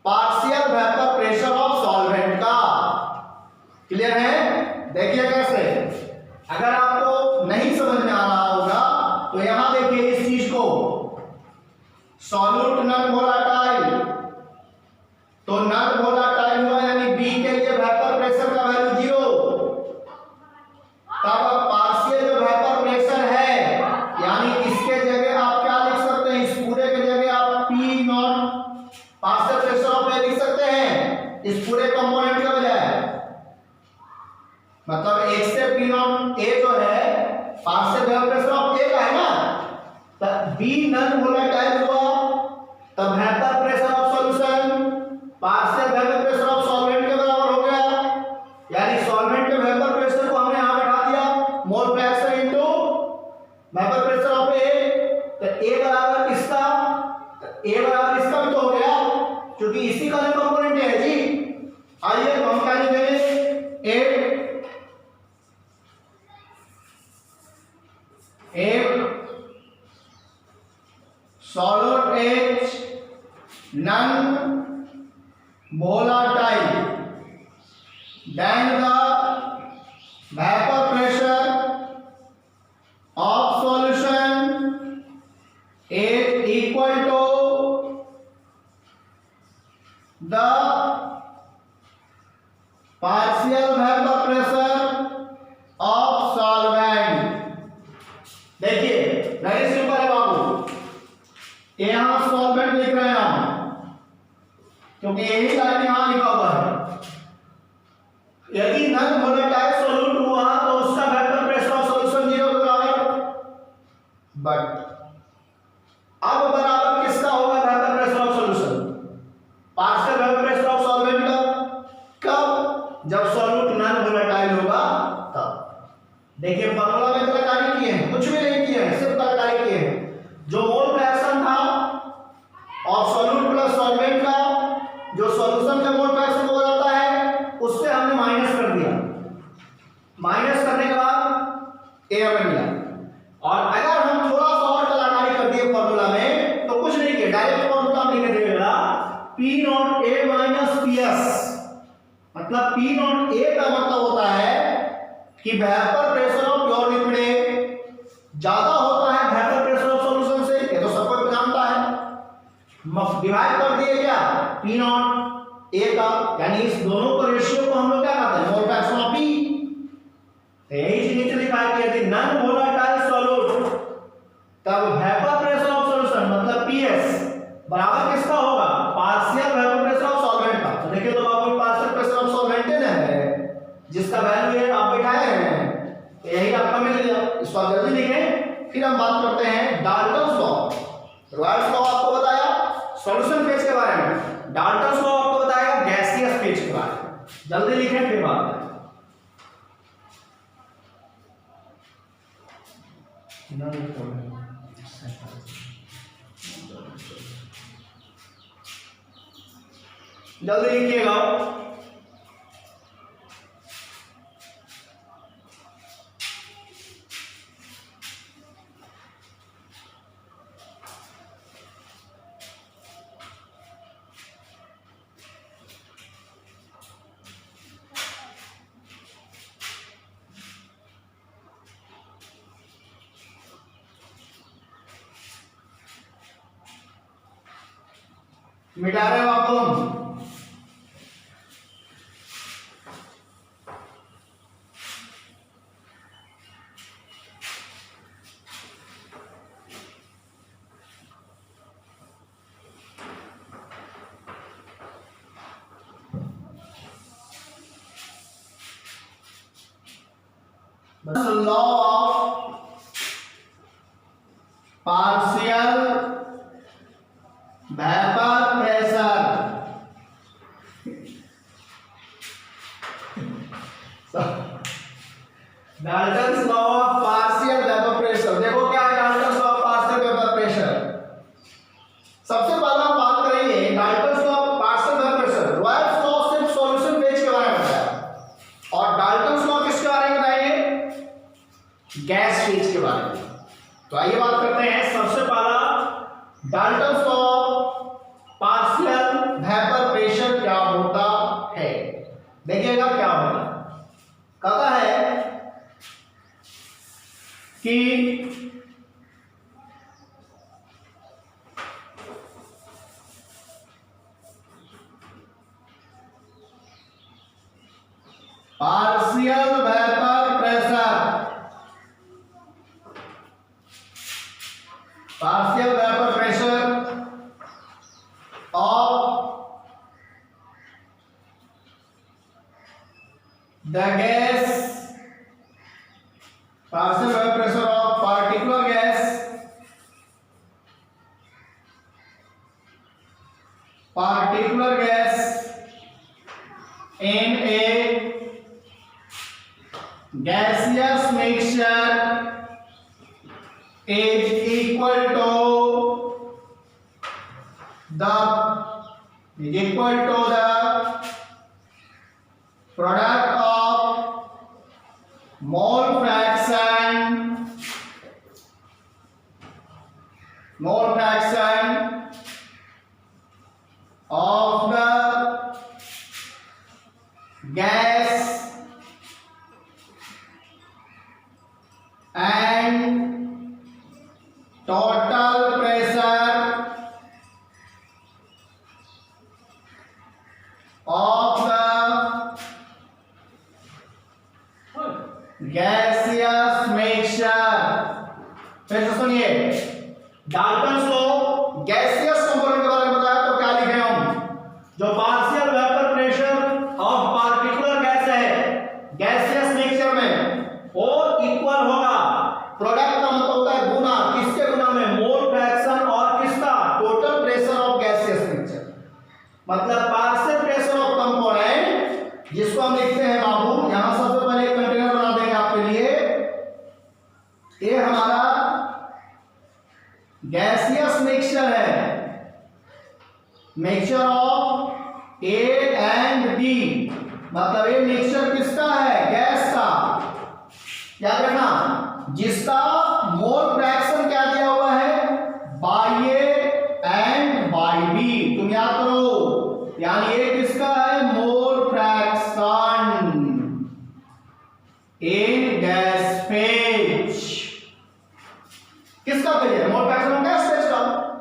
partial vapour pressure of solvent का। क्लियर है? देखिए कैसे, अगर आपको नहीं समझ में आ रहा होगा तो यहां देखिए इस चीज को, सॉल्यूट नॉन वोलेटाइल, तो नॉन वोलेटाइल हुआ यानी बी के लिए वेपर प्रेशर का वैल्यू 0, तब पार्शियल जो वेपर प्रेशर है यानी इसके जगह आप क्या लिख सकते हैं, इस पूरे के जगह आप P naught partial pressure of A लिख सकते हैं इस पूरे कंपोनेंट के बजाय, मतलब एक से पी नॉट ए जो है पार्शियल वेपर प्रेशर ऑफ ए का है ना, तब बी नॉन वोलेटाइल हुआ तब vapour pressure of solution partial vapour pressure of solvent के बराबर हो गया, यानी सॉल्वेंट के वेपर प्रेशर को हमने यहां बैठा दिया mole fraction into vapour pressure of A. तो ए बराबर किसका, ए बराबर इसका भी तो हो गया क्योंकि इसी का जो कंपोनेंट है जी। आइए तो हम क्या लिखेंगे, एक solute H non volatile then the vapour pressure of solution is equal to the partial vapor pressure of solvent। देखिए वेरी सिंपल है बाबू, यहां सॉल्वेंट लिख रहे हैं हम क्योंकि यही लाइन यहां लिखा हुआ है। यदि नॉन वोलेटाइल सॉल्यूट हुआ तो उसका वेपर प्रेशर ऑफ सॉल्यूशन 0 के बराबर, बट अब बराबर किसका होगा vapour pressure of solution, partial vapour pressure of solvent का। कब, जब सॉल्यूट नॉन वोलेटाइल होगा तब। देखिए फॉर्मूला में कलाकारी किए हैं, कुछ भी नहीं किए हैं, सिर्फ कलाकारी किए हैं। जो मोल फ्रैक्शन था और सॉल्यूट प्लस सॉल्वेंट का जो सॉल्यूशन का मोल फ्रैक्शन हो जाता है उससे हमने माइनस कर दिया, माइनस करने के बाद ए हमें मिला। और अगर हम थोड़ा मतलब पी नॉट ए का मतलब होता है कि vapour pressure of pure liquid ज्यादा होता है वेपर प्रेशर ऑफ सॉल्यूशन से, ये तो सब कोई जानता है। डिवाइड कर दिए क्या पी नॉट ए का, यानी इस दोनों का रेशियो को हम लोग क्या कहते हैं मोल फ्रैक्शन ऑफ पी। तो यही चीज नीचे लिखा है कि यदि नॉन वोलेटाइल सॉल्यूट तब वेपर प्रेशर ऑफ सॉल्यूशन मतलब पीएस बराबर किसका होगा partial vapour pressure of solvent का। तो देखिए तो आपको पार्शियल प्रेशर ऑफ सॉल्वेंट है जिसका वैल्यू ये आप बैठाए हैं, यही आपका मिल गया। इसको आप जल्दी लिखें। फिर हम बात करते हैं डाल्टन्स लॉ। रॉयल्स लॉ आपको बताया सॉल्यूशन फेज के बारे में, डाल्टन्स लॉ आपको बताएगा गैसियस फेज के बारे में। जल्दी लिखें फिर बात करें। जल्दी लिखिएगा। मिटा रहे हो आप तुम? Law of partial vapour pressure. Dalton's law of partial vapour pressure. देखो क्या है Dalton's law of partial vapour pressure. सबसे पहले हम बात करेंगे Dalton's law of partial vapour pressure. Raoult's law सिर्फ सॉल्यूशन फेज के बारे में बताया और डाल्टन्स लॉ किसके बारे में बताएंगे गैस फेज के बारे में। तो आइए बात करते हैं। सबसे पहला Dalton's law partial vapour pressure क्या होता है, देखिएगा क्या होता है। कहता है कि partial vapour pressure, partial vapour pressure of the gas, partial vapor pressure of particular gas, particular gas in a gaseous mixture is equal to the product of mole fraction of the gas and total pressure of the gaseous mixture। फिर से सुनिए, Dalton's law gaseous component के बारे में बताया तो क्या लिखे हम, जो partial vapour pressure of particular gas है गैसियस मिक्सचर में वो इक्वल होगा, प्रोडक्ट का मतलब होता है गुना, किसके गुना में मोल फ्रैक्शन और किसका total pressure of gaseous mixture. मतलब पार्शियल प्रेशर ऑफ कंपोनेंट जिसको हम लिखते हैं बाबू, यहां सबसे पहले एक कंटेनर बना देंगे आपके लिए। ये हमारा गैसियस मिक्सचर है, mixture of A and B, मतलब ये मिक्सचर किसका है गैस का, याद रखना, जिसका मोल फ्रैक्शन क्या दिया हुआ है by A and by B, तुम याद करो, यानी ये किसका है मोल फ्रैक्शन फेज किसका फेज है? Mole fraction of gas phase का।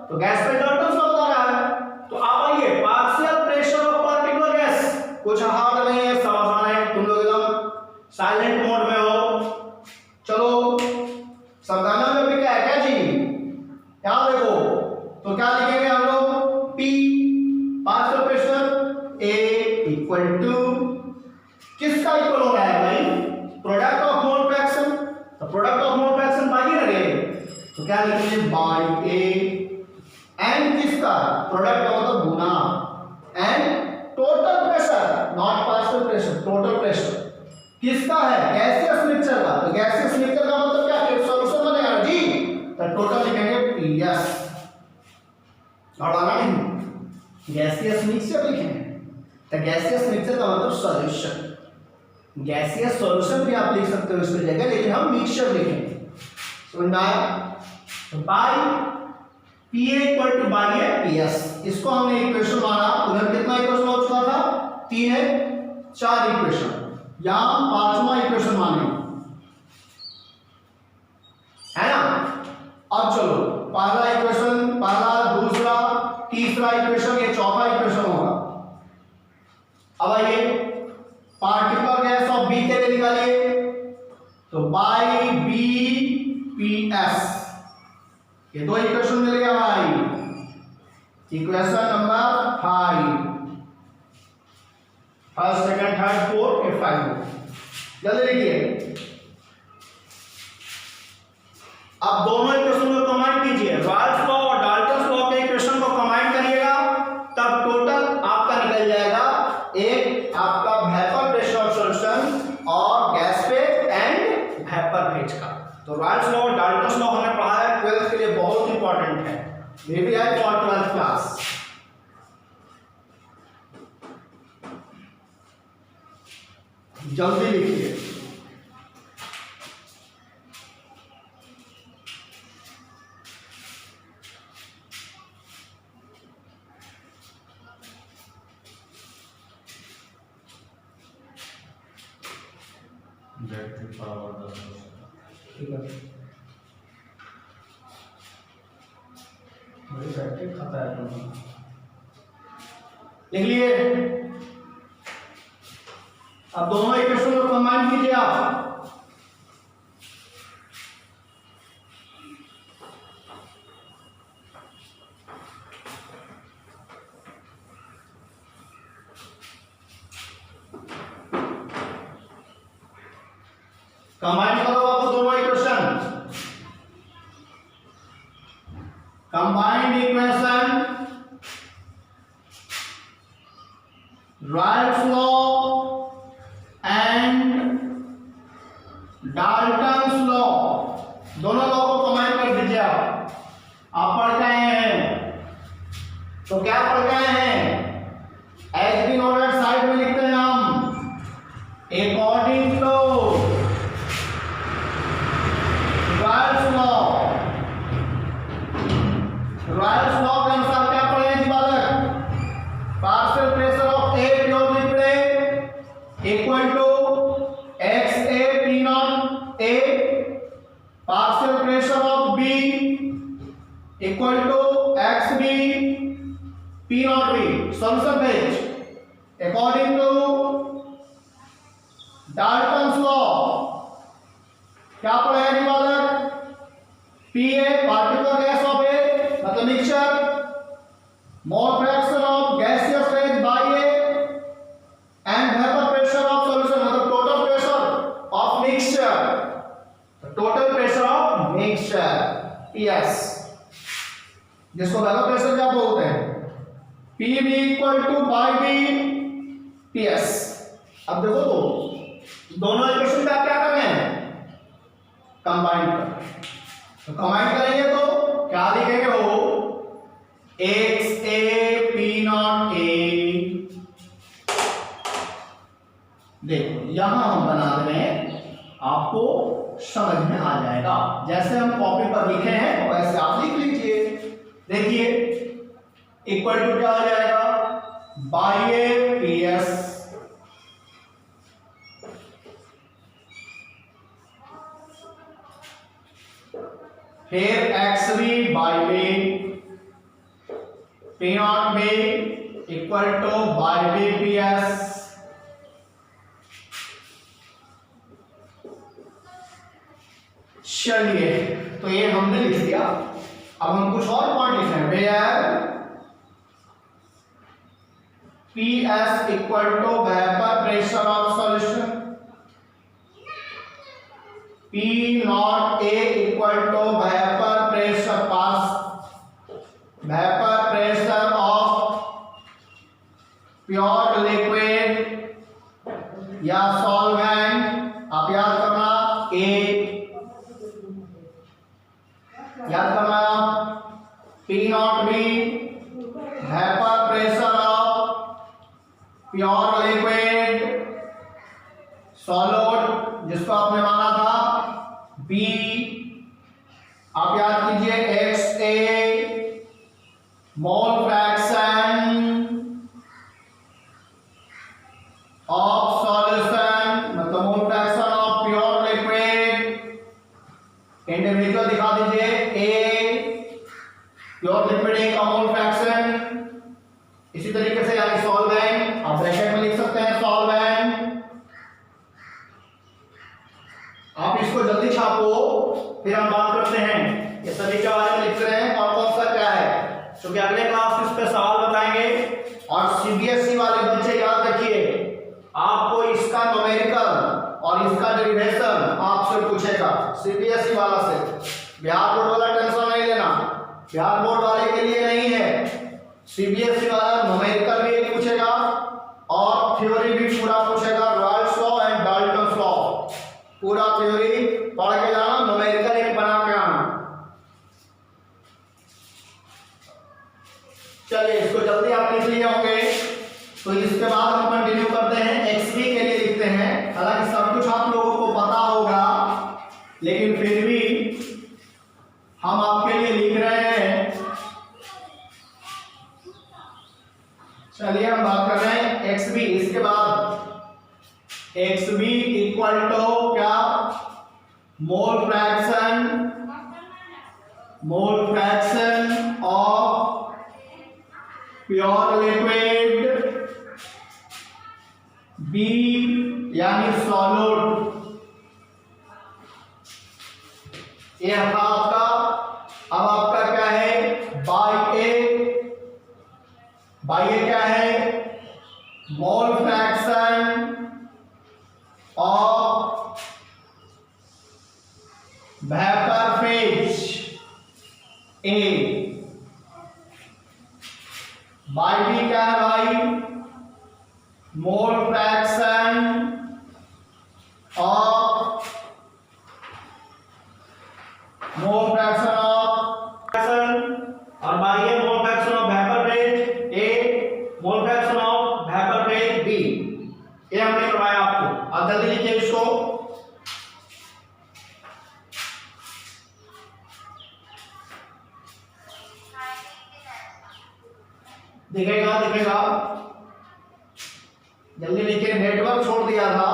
तो गैस फेज डाल्टन लॉ बता रहा है। तो आप आइए, partial pressure of particular gas, कुछ हार्ड नहीं है, सब आसान है, तुम लोग एकदम साइलेंट मोड में हो। चलो सावधानी में भी क्या है क्या जी, यहाँ देखो, तो क्या लिखेंगे हम लोग? P partial pressure A equal to किसका इक्वल हो रहा है भाई? Product of mole fraction. तो product of mole fraction y रहे, तो क्या लिखेंगे? बाई A एंड किसका? प्रोडक्ट का मतलब गुना and total pressure, not partial pressure, total pressure किसका है? गैसियस मिक्सचर का। तो गैसियस मिक्सचर का मतलब क्या है? सॉल्यूशन बनेगा जी, तो टोटल लिखेंगे PS। और आना नहीं, गैसियस मिक्सचर लिखेंगे, तो गैसियस मिक्सचर का मतलब सॉल्यूशन। गैसियस सॉल्यूशन भी आप लिख सकते हो इसकी जगह, लेकिन हम मिक्सचर लिखेंगे। समझ में आया? तो by PA equal to by है PS। इसको हमने इक्वेशन माना, उधर कितना इक्वेशन हो चुका था? 3 है, 4 इक्वेशन, यहां 5वां इक्वेशन माने, है ना? अब चलो पहला इक्वेशन, पहला, दूसरा, तीसरा इक्वेशन, ये चौथा इक्वेशन होगा। अब आइए पार्टिकुलर गैस ऑफ B के लिए निकालिए, तो बाई BPS, ये दो इक्वेशन मिल गया भाई। Equation number 5, first, second, third, fourth, ये 5। जल्दी लिखिए। अब दोनों इक्वेशन को कंबाइन कीजिए, रॉयल्स लॉ और डाल्टन्स लॉ के इक्वेशन को कंबाइन करिएगा, तब टोटल आपका निकल जाएगा एक आपका वेपर प्रेशर ऑफ सॉल्यूशन और gas phase and vapour phase का। तो रॉयल्स लॉ और डाल्टन्स लॉ हमने पढ़ा है, 12th के लिए बहुत इंपॉर्टेंट है, ये भी है फॉर 12th क्लास। जल्दी लिखिए। ठीक है, बड़ी बैटरी खाता है तुम, लिख लिए। अब दोनों इक्वेशन को कंबाइन कीजिए आप, कंबाइन करो आप दोनों equation, combined equation Royals law and Dalton's law, दोनों लॉ को कंबाइन कर दीजिए। आप पढ़ के आए हैं, तो क्या पढ़ के आए हैं? एज बीन ऑर्डर्ड साइड में लिखते हैं हम, according to Raoult's law. Raoult's law के अनुसार क्या पढ़े जी बालक? Partial pressure of A pure liquid equal to XA P not A, partial pressure of B equal to XB P not B, solution phase according to Dalton's law. क्या पढ़े जी बालक? PA particular gas of A मतलब mixture, mole fraction of gaseous phase by A and vapour pressure of solution मतलब total pressure of mixture, total pressure of mixture PS, जिसको vapour pressure क्या बोलते हैं? PB equal to by B PS। अब देखो तो दोनों इक्वेशन पे आप क्या कर रहे हैं? कंबाइन कर, तो कंबाइन करेंगे तो क्या लिखेंगे? हो XA P नॉट A। देखो यहां हम बना रहे हैं, आपको समझ में आ जाएगा, जैसे हम कॉपी पर लिखे हैं वैसे आप लिख लीजिए। देखिए इक्वल टू क्या आ जाएगा? बाई A PS फिर X B Y B, P not B equal to Y B P S. चलिए, तो ये हमने लिख दिया। अब हम कुछ और पॉइंट लिख रहे हैं। Where P S equal to vapour pressure of solution, P not A equal to vapour pressure vapour pressure of pure liquid या सॉल्वेंट। आप याद करना A, याद करना P not B vapour pressure of pure liquid solid जिसको आपने माना था B। आप याद कीजिए x A mole fraction of solution, मतलब mole fraction of pure liquid. Individual दिखा दीजिए ए प्योर लिक्विड का मोल फ्रैक्शन। इसी तरीके से यानी सॉल्वेंट आप ब्रैकेट में लिख सकते हैं सॉल्वेंट। आप इसको जल्दी छापो, फिर हम बात करते हैं ये सभी के बारे में लिख रहे हैं और कौन सा क्या है, क्योंकि अगले क्लास इस पे सवाल बताएंगे। और सीबीएसई वाले बच्चे याद रखिए, आपको इसका न्यूमेरिकल और इसका डेरिवेशन आपसे पूछेगा सीबीएसई वाला से। बिहार बोर्ड वाला टेंशन नहीं लेना, बिहार बोर्ड वाले के लिए नहीं है। सीबीएसई वाला न्यूमेरिकल भी पूछेगा और थ्योरी भी पूरा पूछेगा। Royals law and Dalton's law पूरा थ्योरी पढ़ के जाना, न्यूमेरिकल एक बना के आना। चलिए, इसको जल्दी आप लिख लिए होंगे, तो इसके बाद हम कंटिन्यू करते हैं। एक्स बी के लिए लिखते हैं। हालांकि सब कुछ आप लोगों को पता होगा, लेकिन फिर भी हम आपके लिए लिख रहे हैं। चलिए, हम बात कर रहे हैं एक्स बी। इसके बाद एक्स बी इक्वल टू क्या, mole fraction of pure liquid B यानी सॉलिड। ये था आपका। अब आपका क्या है, बाई ए क्या है, mole fraction of vapour phase A. By B क्या है भाई, मोल फ्रैक्शन ऑफ और by A mole fraction of vapour phase A, mole fraction of vapour phase B. ये हमने करवाया आपको। अब जल्दी लिखिए इसको। दिखेगा, जल्दी लिखिए। नेटवर्क छोड़ दिया था।